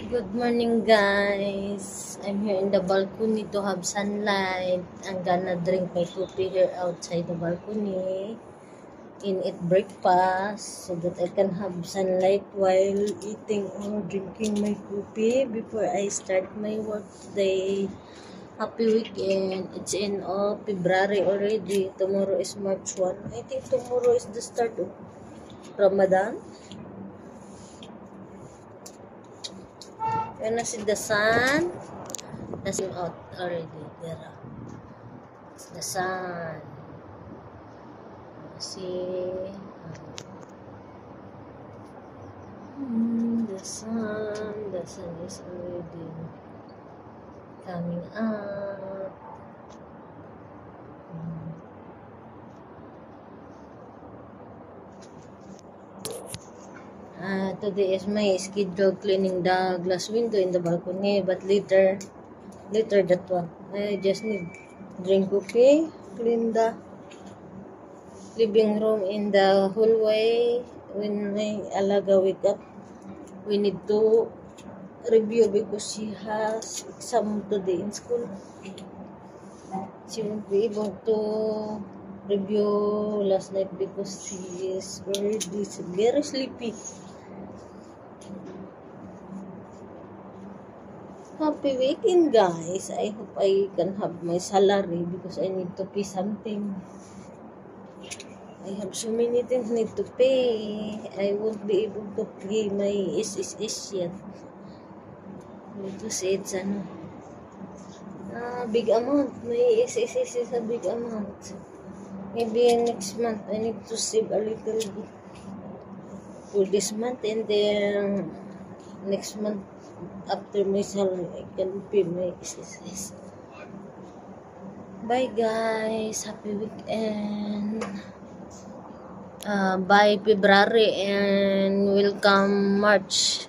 Good morning, guys. I'm here in the balcony to have sunlight. I'm gonna drink my coffee here outside the balcony and eat breakfast so that I can have sunlight while eating or drinking my coffee before I start my work today. Happy weekend. It's in February already. Tomorrow is March 1. I think tomorrow is the start of Ramadan. When I see the sun, that's out already. There, it's the sun. See, the sun is already coming up. Today is my schedule cleaning the glass window in the balcony, but later that one. I just need drink coffee, clean the living room in the hallway. When my alaga wake up, we need to review because she has exam today in school. She won't be able to review last night because she is already very sleepy. Happy weekend, guys. I hope I can have my salary because I need to pay something. I have so many things need to pay. I won't be able to pay my SSS yet. Because it's big amount. My SSS is a big amount. Maybe next month I need to save a little bit for this month, and then next month after my salary I can pay my SSS. Bye, guys. Happy weekend. By February and welcome March.